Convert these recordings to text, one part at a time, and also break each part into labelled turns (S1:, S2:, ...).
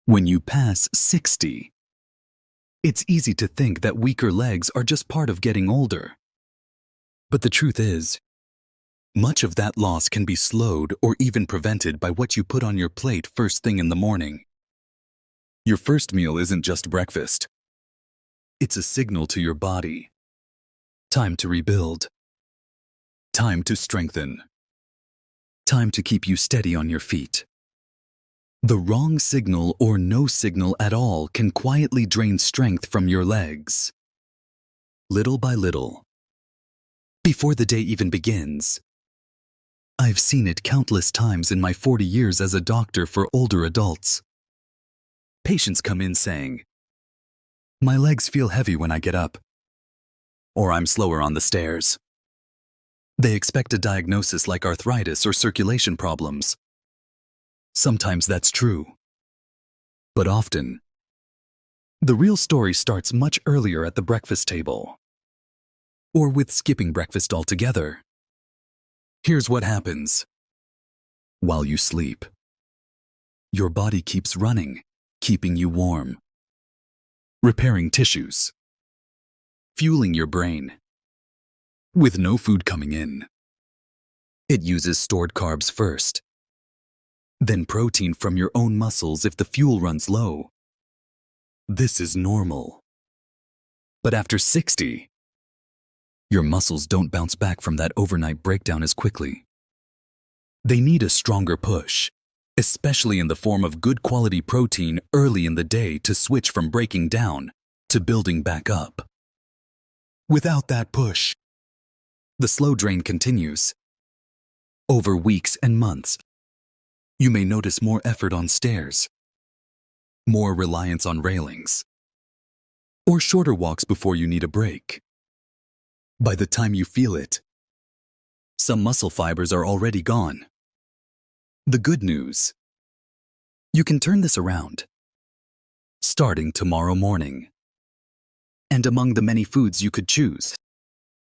S1: When you pass 60, it's easy to think that weaker legs are just part of getting older. But the truth is, much of that loss can be slowed or even prevented by what you put on your plate first thing in the morning. Your first meal isn't just breakfast. It's a signal to your body. Time to rebuild. Time to strengthen. Time to keep you steady on your feet. The wrong signal or no signal at all can quietly drain strength from your legs. Little by little. Before the day even begins. I've seen it countless times in my 40 years as a doctor for older adults. Patients come in saying, "My legs feel heavy when I get up," or "I'm slower on the stairs." They expect a diagnosis like arthritis or circulation problems. Sometimes that's true. But often, the real story starts much earlier at the breakfast table, or with skipping breakfast altogether. Here's what happens. While you sleep, your body keeps running, keeping you warm, repairing tissues, fueling your brain. With no food coming in, it uses stored carbs first, then protein from your own muscles if the fuel runs low. This is normal. But after 60, your muscles don't bounce back from that overnight breakdown as quickly. They need a stronger push, especially in the form of good quality protein early in the day to switch from breaking down to building back up. Without that push, the slow drain continues. Over weeks and months, you may notice more effort on stairs, more reliance on railings, or shorter walks before you need a break. By the time you feel it, some muscle fibers are already gone. The good news: you can turn this around, starting tomorrow morning. And among the many foods you could choose,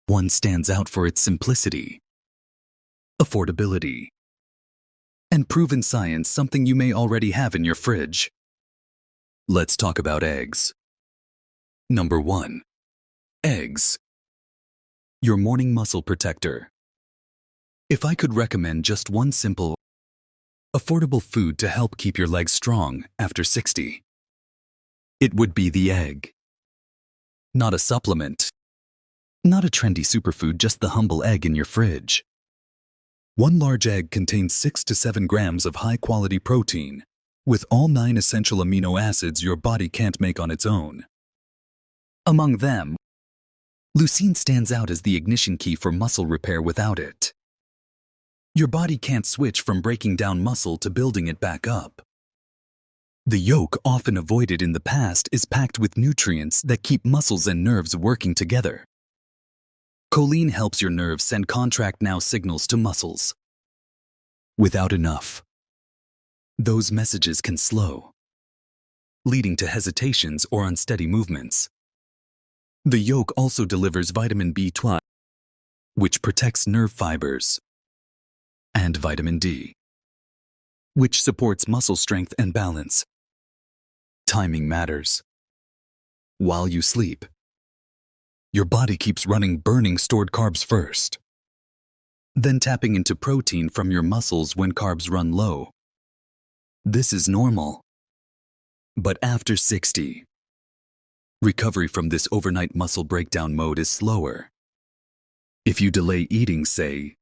S1: one stands out for its simplicity, affordability, and proven science, something you may already have in your fridge. Let's talk about eggs. Number 1. Eggs. Your morning muscle protector. If I could recommend just one simple, affordable food to help keep your legs strong after 60, it would be the egg. Not a supplement, not a trendy superfood, just the humble egg in your fridge. One large egg contains 6 to 7 grams of high-quality protein, with all 9 essential amino acids your body can't make on its own. Among them, leucine stands out as the ignition key for muscle repair. Without it, your body can't switch from breaking down muscle to building it back up. The yolk, often avoided in the past, is packed with nutrients that keep muscles and nerves working together. Choline helps your nerves send contract now signals to muscles. Without enough, those messages can slow, leading to hesitations or unsteady movements. The yolk also delivers vitamin B12, which protects nerve fibers, and vitamin D, which supports muscle strength and balance. Timing matters. While you sleep, your body keeps running, burning stored carbs first, then tapping into protein from your muscles when carbs run low. This is normal. But after 60, recovery from this overnight muscle breakdown mode is slower. If you delay eating, say,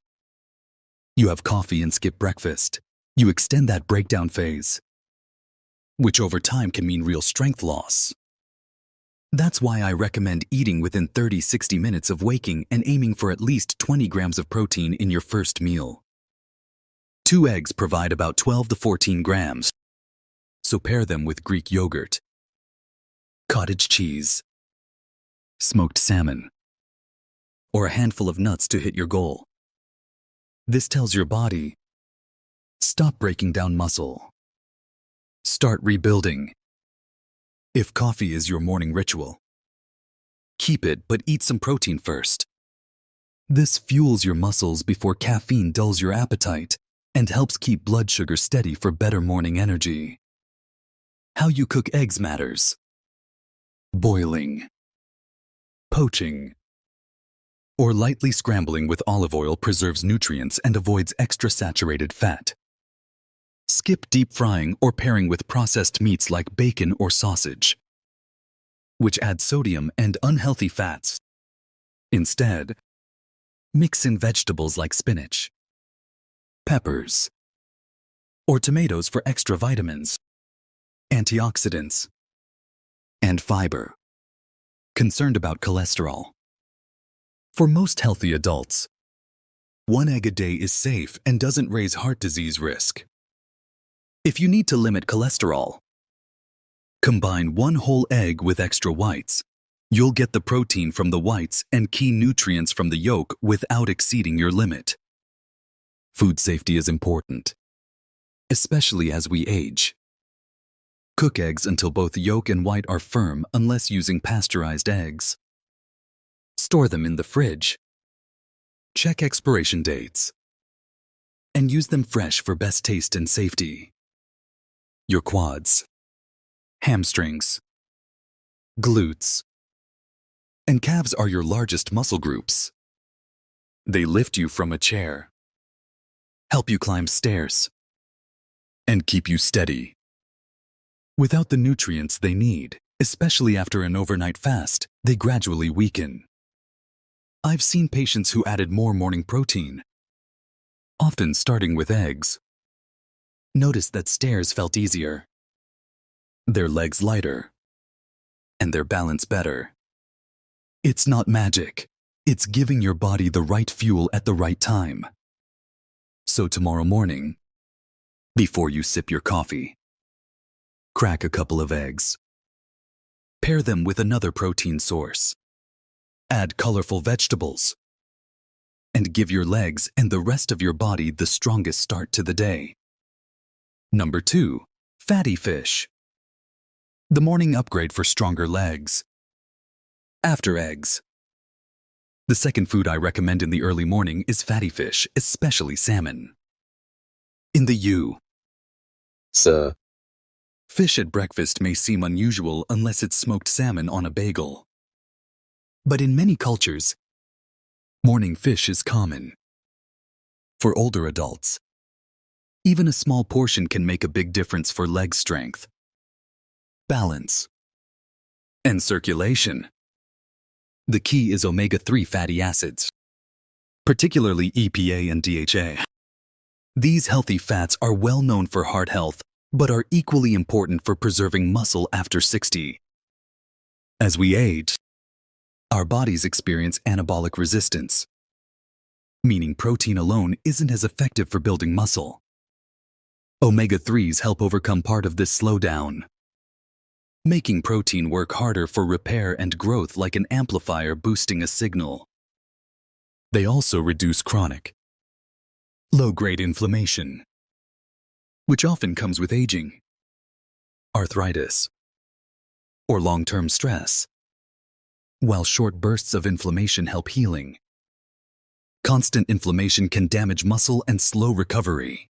S1: you have coffee and skip breakfast, you extend that breakdown phase, which over time can mean real strength loss. That's why I recommend eating within 30-60 minutes of waking and aiming for at least 20 grams of protein in your first meal. 2 eggs provide about 12 to 14 grams, so pair them with Greek yogurt, cottage cheese, smoked salmon, or a handful of nuts to hit your goal. This tells your body, stop breaking down muscle. Start rebuilding. If coffee is your morning ritual, keep it, but eat some protein first. This fuels your muscles before caffeine dulls your appetite and helps keep blood sugar steady for better morning energy. How you cook eggs matters. Boiling, poaching, or lightly scrambling with olive oil preserves nutrients and avoids extra saturated fat. Skip deep frying or pairing with processed meats like bacon or sausage, which add sodium and unhealthy fats. Instead, mix in vegetables like spinach, peppers, or tomatoes for extra vitamins, antioxidants, and fiber. Concerned about cholesterol? For most healthy adults, 1 egg a day is safe and doesn't raise heart disease risk. If you need to limit cholesterol, combine 1 whole egg with extra whites. You'll get the protein from the whites and key nutrients from the yolk without exceeding your limit. Food safety is important, especially as we age. Cook eggs until both yolk and white are firm unless using pasteurized eggs. Store them in the fridge. Check expiration dates. And use them fresh for best taste and safety. Your quads, hamstrings, glutes, and calves are your largest muscle groups. They lift you from a chair, help you climb stairs, and keep you steady. Without the nutrients they need, especially after an overnight fast, they gradually weaken. I've seen patients who added more morning protein, often starting with eggs. Notice that stairs felt easier, their legs lighter, and their balance better. It's not magic. It's giving your body the right fuel at the right time. So tomorrow morning, before you sip your coffee, crack a couple of eggs. Pair them with another protein source. Add colorful vegetables. And give your legs and the rest of your body the strongest start to the day. Number 2, fatty fish. The morning upgrade for stronger legs. After eggs. The second food I recommend in the early morning is fatty fish, especially salmon. In the U.S., fish at breakfast may seem unusual unless it's smoked salmon on a bagel. But in many cultures, morning fish is common. For older adults, even a small portion can make a big difference for leg strength, balance, and circulation. The key is omega-3 fatty acids, particularly EPA and DHA. These healthy fats are well known for heart health, but are equally important for preserving muscle after 60. As we age, our bodies experience anabolic resistance, meaning protein alone isn't as effective for building muscle. Omega-3s help overcome part of this slowdown, making protein work harder for repair and growth like an amplifier boosting a signal. They also reduce chronic, low-grade inflammation, which often comes with aging, arthritis, or long-term stress. While short bursts of inflammation help healing, constant inflammation can damage muscle and slow recovery.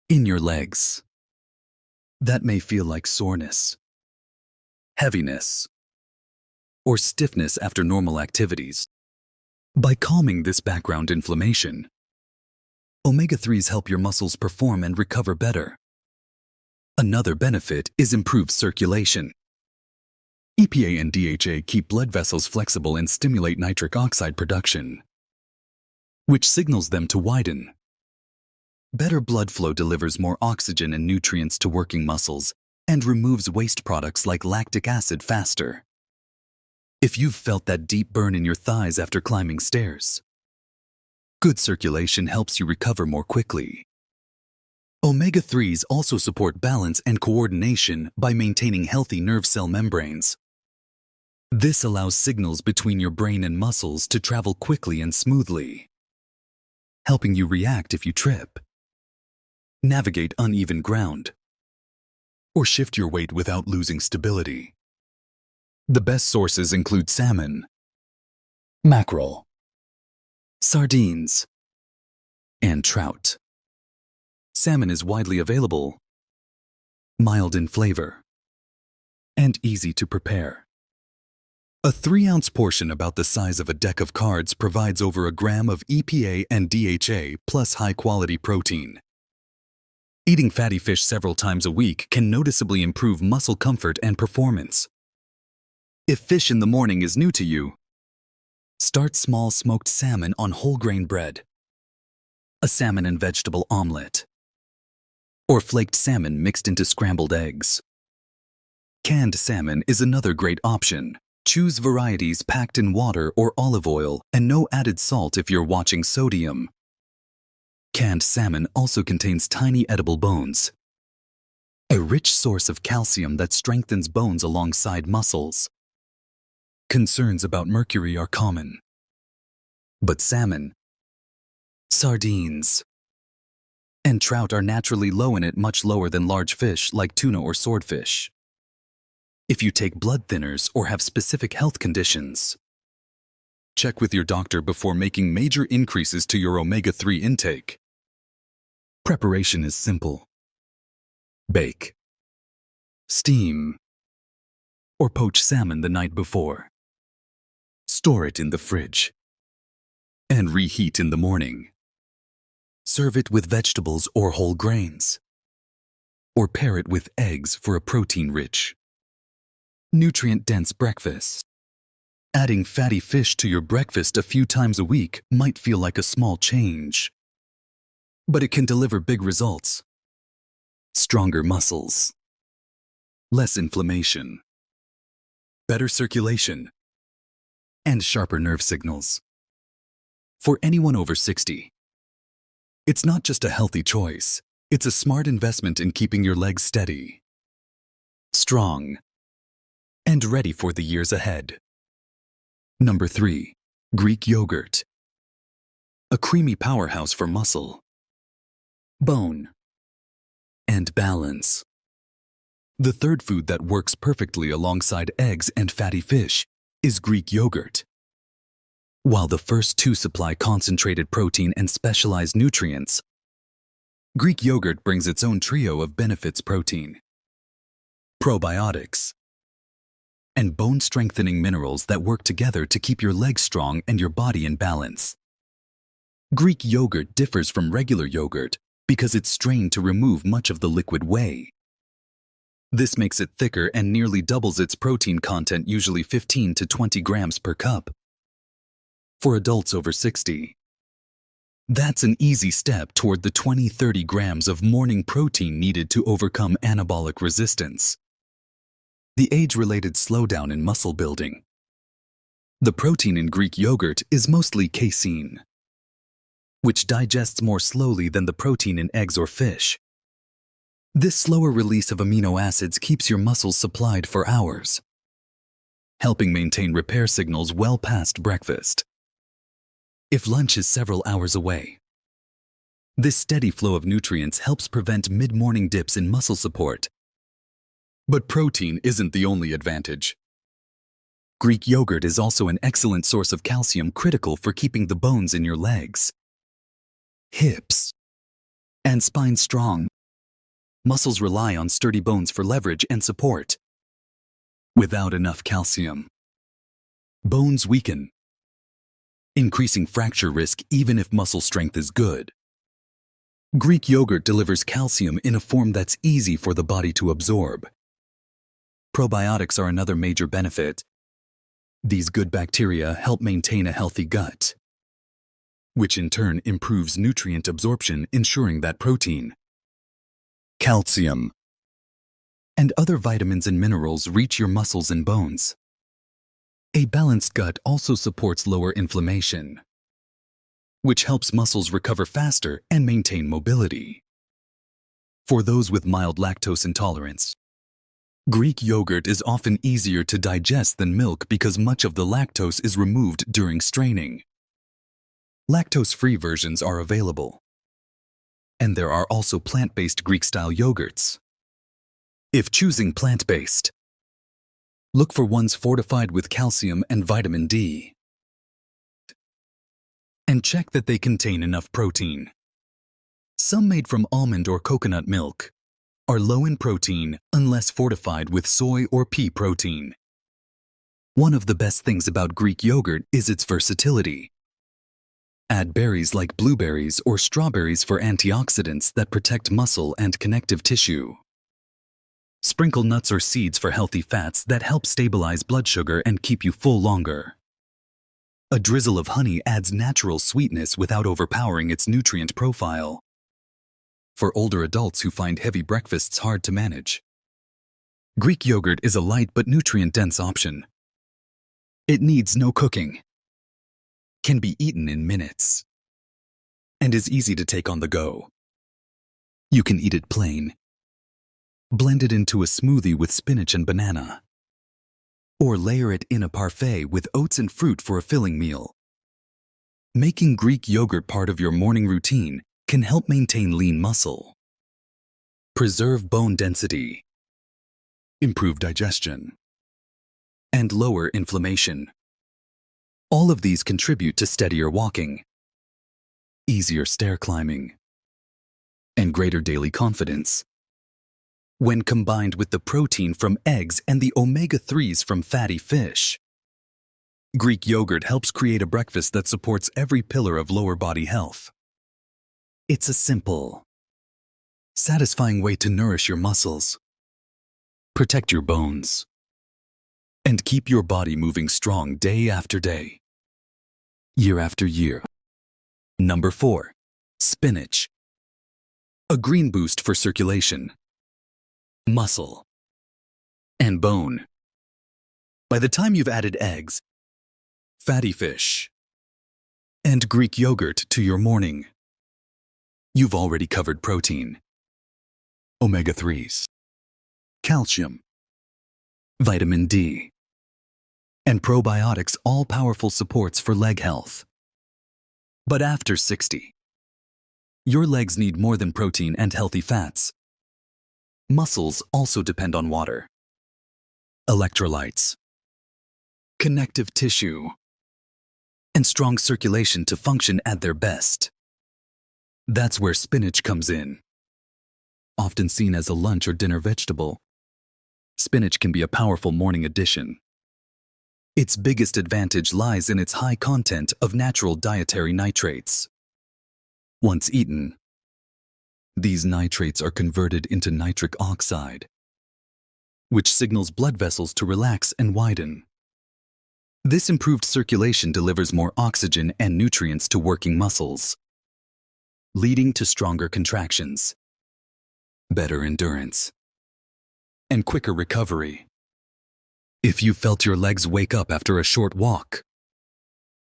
S1: In your legs, that may feel like soreness, heaviness, or stiffness after normal activities. By calming this background inflammation, omega-3s help your muscles perform and recover better. Another benefit is improved circulation. EPA and DHA keep blood vessels flexible and stimulate nitric oxide production, which signals them to widen. Better blood flow delivers more oxygen and nutrients to working muscles and removes waste products like lactic acid faster. If you've felt that deep burn in your thighs after climbing stairs, good circulation helps you recover more quickly. Omega-3s also support balance and coordination by maintaining healthy nerve cell membranes. This allows signals between your brain and muscles to travel quickly and smoothly, helping you react if you trip, navigate uneven ground, or shift your weight without losing stability. The best sources include salmon, mackerel, sardines, and trout. Salmon is widely available, mild in flavor, and easy to prepare. A 3-ounce portion about the size of a deck of cards provides over a gram of EPA and DHA plus high-quality protein. Eating fatty fish several times a week can noticeably improve muscle comfort and performance. If fish in the morning is new to you, start small smoked salmon on whole grain bread, a salmon and vegetable omelet, or flaked salmon mixed into scrambled eggs. Canned salmon is another great option. Choose varieties packed in water or olive oil and no added salt if you're watching sodium. Canned salmon also contains tiny edible bones, a rich source of calcium that strengthens bones alongside muscles. Concerns about mercury are common, but salmon, sardines, and trout are naturally low in it, much lower than large fish like tuna or swordfish. If you take blood thinners or have specific health conditions, check with your doctor before making major increases to your omega-3 intake. Preparation is simple. Bake, steam, or poach salmon the night before. Store it in the fridge and reheat in the morning. Serve it with vegetables or whole grains, or pair it with eggs for a protein-rich, nutrient-dense breakfast. Adding fatty fish to your breakfast a few times a week might feel like a small change, but it can deliver big results. Stronger muscles, less inflammation, better circulation, and sharper nerve signals. For anyone over 60, it's not just a healthy choice, it's a smart investment in keeping your legs steady, strong, and ready for the years ahead. Number 3. Greek yogurt. A creamy powerhouse for muscle, bone, and balance. The third food that works perfectly alongside eggs and fatty fish is Greek yogurt. While the first two supply concentrated protein and specialized nutrients, Greek yogurt brings its own trio of benefits: protein, probiotics, and bone-strengthening minerals that work together to keep your legs strong and your body in balance. Greek yogurt differs from regular yogurt because it's strained to remove much of the liquid whey. This makes it thicker and nearly doubles its protein content, usually 15 to 20 grams per cup. For adults over 60, that's an easy step toward the 20-30 grams of morning protein needed to overcome anabolic resistance, the age-related slowdown in muscle building. The protein in Greek yogurt is mostly casein, which digests more slowly than the protein in eggs or fish. This slower release of amino acids keeps your muscles supplied for hours, helping maintain repair signals well past breakfast. If lunch is several hours away, this steady flow of nutrients helps prevent mid-morning dips in muscle support. But protein isn't the only advantage. Greek yogurt is also an excellent source of calcium, critical for keeping the bones in your legs, hips, and spine strong. Muscles rely on sturdy bones for leverage and support. Without enough calcium, bones weaken, increasing fracture risk even if muscle strength is good. Greek yogurt delivers calcium in a form that's easy for the body to absorb. Probiotics are another major benefit. These good bacteria help maintain a healthy gut, which in turn improves nutrient absorption, ensuring that protein, calcium, and other vitamins and minerals reach your muscles and bones. A balanced gut also supports lower inflammation, which helps muscles recover faster and maintain mobility. For those with mild lactose intolerance, Greek yogurt is often easier to digest than milk because much of the lactose is removed during straining. Lactose-free versions are available, and there are also plant-based Greek-style yogurts. If choosing plant-based, look for ones fortified with calcium and vitamin D, and check that they contain enough protein. Some made from almond or coconut milk are low in protein unless fortified with soy or pea protein. One of the best things about Greek yogurt is its versatility. Add berries like blueberries or strawberries for antioxidants that protect muscle and connective tissue. Sprinkle nuts or seeds for healthy fats that help stabilize blood sugar and keep you full longer. A drizzle of honey adds natural sweetness without overpowering its nutrient profile. For older adults who find heavy breakfasts hard to manage, Greek yogurt is a light but nutrient-dense option. It needs no cooking, can be eaten in minutes, and is easy to take on the go. You can eat it plain, blend it into a smoothie with spinach and banana, or layer it in a parfait with oats and fruit for a filling meal. Making Greek yogurt part of your morning routine can help maintain lean muscle, preserve bone density, improve digestion, and lower inflammation. All of these contribute to steadier walking, easier stair climbing, and greater daily confidence. When combined with the protein from eggs and the omega-3s from fatty fish, Greek yogurt helps create a breakfast that supports every pillar of lower body health. It's a simple, satisfying way to nourish your muscles, protect your bones, and keep your body moving strong day after day, year after year. Number 4. Spinach. A green boost for circulation, muscle, and bone. By the time you've added eggs, fatty fish, and Greek yogurt to your morning, you've already covered protein, omega-3s, calcium, vitamin D, and probiotics, all powerful supports for leg health. But after 60, your legs need more than protein and healthy fats. Muscles also depend on water, electrolytes, connective tissue, and strong circulation to function at their best. That's where spinach comes in. Often seen as a lunch or dinner vegetable, spinach can be a powerful morning addition. Its biggest advantage lies in its high content of natural dietary nitrates. Once eaten, these nitrates are converted into nitric oxide, which signals blood vessels to relax and widen. This improved circulation delivers more oxygen and nutrients to working muscles, leading to stronger contractions, better endurance, and quicker recovery. If you felt your legs wake up after a short walk,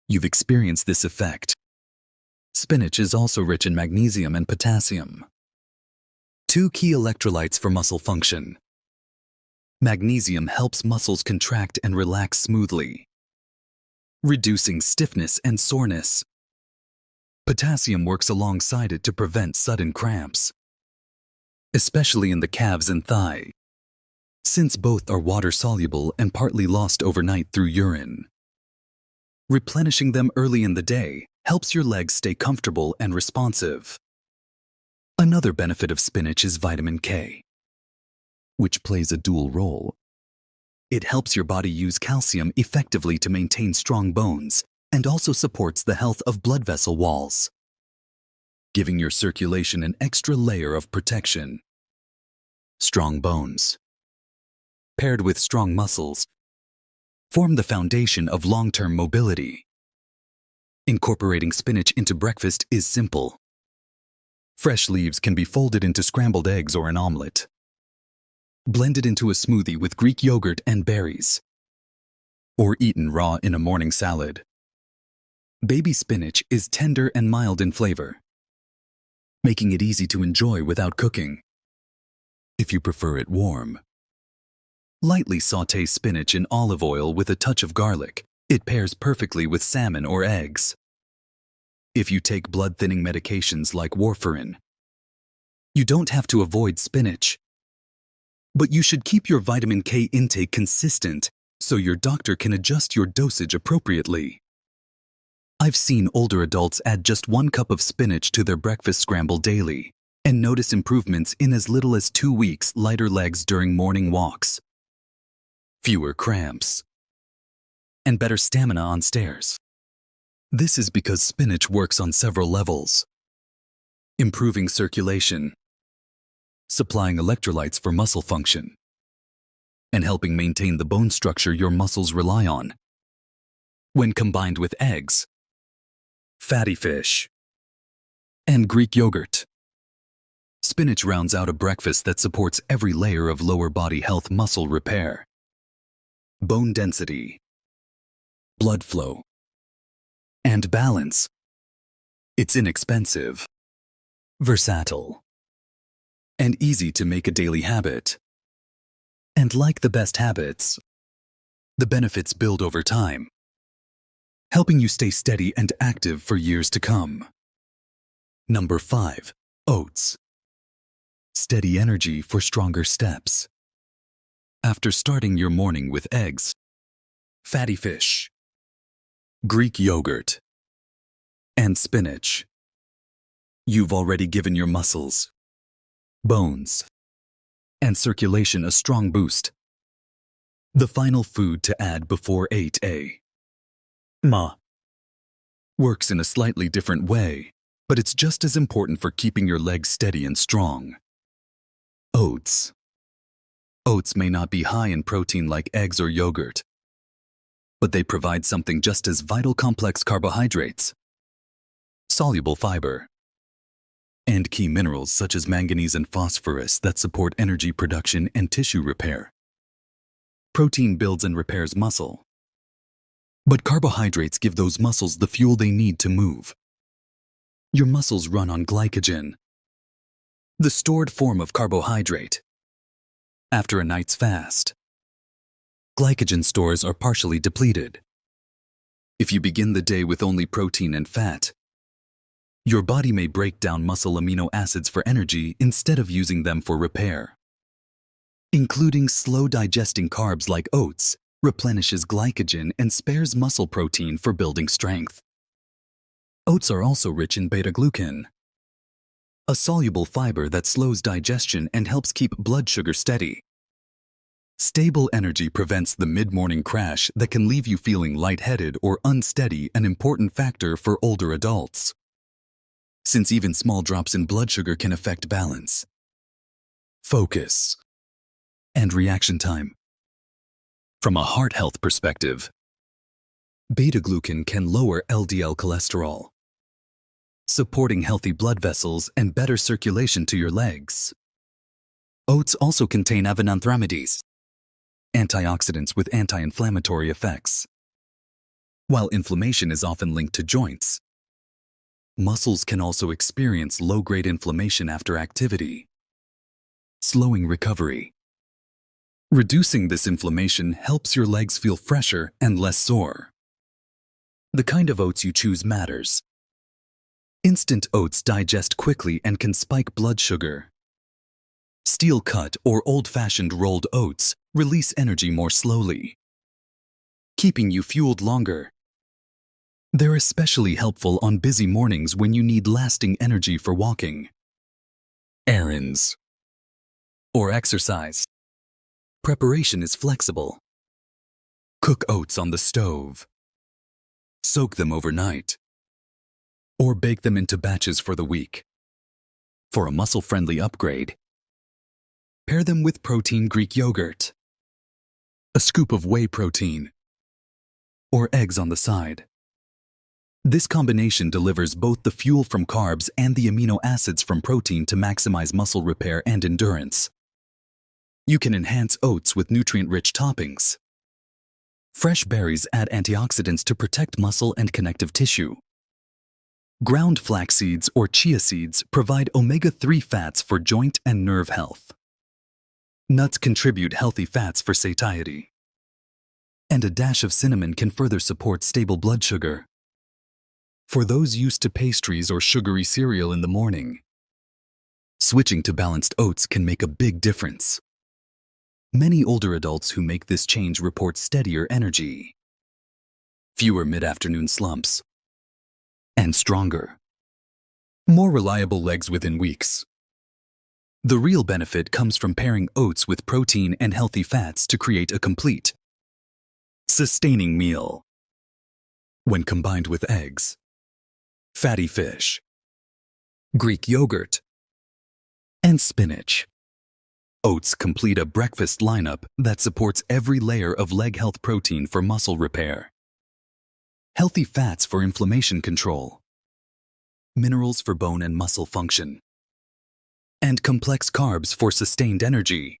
S1: you've experienced this effect. Spinach is also rich in magnesium and potassium, two key electrolytes for muscle function. Magnesium helps muscles contract and relax smoothly, reducing stiffness and soreness. Potassium works alongside it to prevent sudden cramps, especially in the calves and thigh, since both are water-soluble and partly lost overnight through urine. Replenishing them early in the day helps your legs stay comfortable and responsive. Another benefit of spinach is vitamin K, which plays a dual role. It helps your body use calcium effectively to maintain strong bones and also supports the health of blood vessel walls, giving your circulation an extra layer of protection. Strong bones, paired with strong muscles, form the foundation of long-term mobility. Incorporating spinach into breakfast is simple. Fresh leaves can be folded into scrambled eggs or an omelet. Blended into a smoothie with Greek yogurt and berries, or eaten raw in a morning salad. Baby spinach is tender and mild in flavor, making it easy to enjoy without cooking. If you prefer it warm, lightly sauté spinach in olive oil with a touch of garlic. It pairs perfectly with salmon or eggs. If you take blood-thinning medications like warfarin, you don't have to avoid spinach. But you should keep your vitamin K intake consistent so your doctor can adjust your dosage appropriately. I've seen older adults add just 1 cup of spinach to their breakfast scramble daily, and notice improvements in as little as 2 weeks, lighter legs during morning walks, fewer cramps, and better stamina on stairs. This is because spinach works on several levels, improving circulation, supplying electrolytes for muscle function, and helping maintain the bone structure your muscles rely on. When combined with eggs, fatty fish, and Greek yogurt, spinach rounds out a breakfast that supports every layer of lower body health: muscle repair, bone density, blood flow, and balance. It's inexpensive, versatile, and easy to make a daily habit. And like the best habits, the benefits build over time, helping you stay steady and active for years to come. Number 5. Oats. Steady energy for stronger steps. After starting your morning with eggs, fatty fish, Greek yogurt, and spinach, you've already given your muscles, bones, and circulation a strong boost. The final food to add before 8 a.m. works in a slightly different way, but it's just as important for keeping your legs steady and strong. Oats. Oats may not be high in protein like eggs or yogurt, but they provide something just as vital: complex carbohydrates, soluble fiber, and key minerals such as manganese and phosphorus that support energy production and tissue repair. Protein builds and repairs muscle, but carbohydrates give those muscles the fuel they need to move. Your muscles run on glycogen, the stored form of carbohydrate. After a night's fast, glycogen stores are partially depleted. If you begin the day with only protein and fat, your body may break down muscle amino acids for energy instead of using them for repair. Including slow-digesting carbs like oats replenishes glycogen and spares muscle protein for building strength. Oats are also rich in beta-glucan, a soluble fiber that slows digestion and helps keep blood sugar steady. Stable energy prevents the mid-morning crash that can leave you feeling lightheaded or unsteady, an important factor for older adults, since even small drops in blood sugar can affect balance, focus, and reaction time. From a heart health perspective, beta-glucan can lower LDL cholesterol, supporting healthy blood vessels and better circulation to your legs. Oats also contain avenanthramides, antioxidants with anti-inflammatory effects. While inflammation is often linked to joints, muscles can also experience low-grade inflammation after activity, slowing recovery. Reducing this inflammation helps your legs feel fresher and less sore. The kind of oats you choose matters. Instant oats digest quickly and can spike blood sugar. Steel-cut or old-fashioned rolled oats release energy more slowly, keeping you fueled longer. They're especially helpful on busy mornings when you need lasting energy for walking, errands, or exercise. Preparation is flexible. Cook oats on the stove, soak them overnight, or bake them into batches for the week. For a muscle-friendly upgrade, pair them with protein Greek yogurt, a scoop of whey protein, or eggs on the side. This combination delivers both the fuel from carbs and the amino acids from protein to maximize muscle repair and endurance. You can enhance oats with nutrient-rich toppings. Fresh berries add antioxidants to protect muscle and connective tissue. Ground flax seeds or chia seeds provide omega-3 fats for joint and nerve health. Nuts contribute healthy fats for satiety. And a dash of cinnamon can further support stable blood sugar. For those used to pastries or sugary cereal in the morning, switching to balanced oats can make a big difference. Many older adults who make this change report steadier energy, fewer mid-afternoon slumps, and stronger, more reliable legs within weeks. The real benefit comes from pairing oats with protein and healthy fats to create a complete, sustaining meal. When combined with eggs, fatty fish, Greek yogurt, and spinach, oats complete a breakfast lineup that supports every layer of leg health: protein for muscle repair, healthy fats for inflammation control, minerals for bone and muscle function, and complex carbs for sustained energy.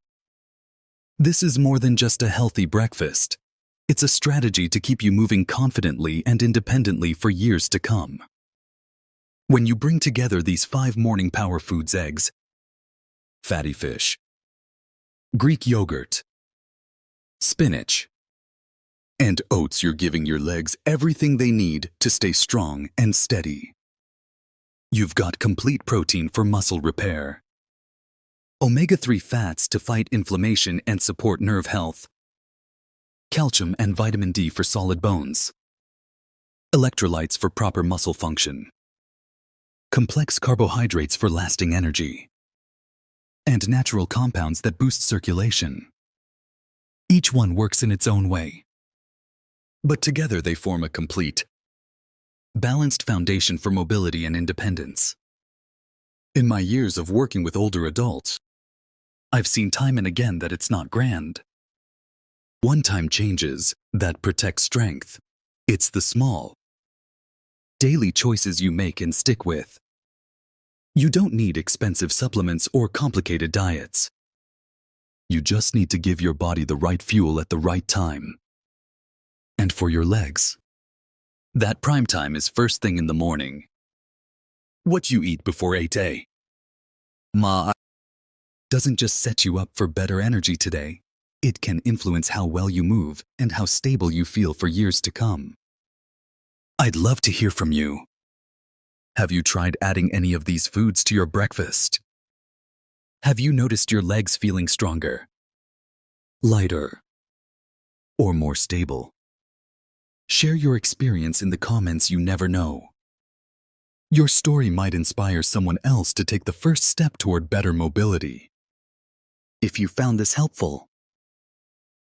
S1: This is more than just a healthy breakfast. It's a strategy to keep you moving confidently and independently for years to come. When you bring together these 5 morning power foods: eggs, fatty fish, Greek yogurt, spinach, and oats, you're giving your legs everything they need to stay strong and steady. You've got complete protein for muscle repair, omega-3 fats to fight inflammation and support nerve health, calcium and vitamin D for solid bones, electrolytes for proper muscle function, complex carbohydrates for lasting energy, and natural compounds that boost circulation. Each one works in its own way, but together they form a complete, balanced foundation for mobility and independence. In my years of working with older adults, I've seen time and again that it's not grand. One-time changes that protect strength. It's the small, daily choices you make and stick with. You don't need expensive supplements or complicated diets. You just need to give your body the right fuel at the right time. And for your legs, that prime time is first thing in the morning. What you eat before 8 a.m. doesn't just set you up for better energy today. It can influence how well you move and how stable you feel for years to come. I'd love to hear from you. Have you tried adding any of these foods to your breakfast? Have you noticed your legs feeling stronger, lighter, or more stable? Share your experience in the comments. You never know. Your story might inspire someone else to take the first step toward better mobility. If you found this helpful,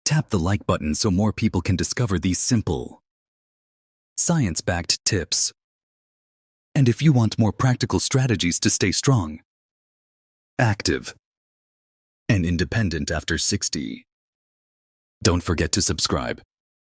S1: tap the like button so more people can discover these simple, science-backed tips. And if you want more practical strategies to stay strong, active, and independent after 60, don't forget to subscribe.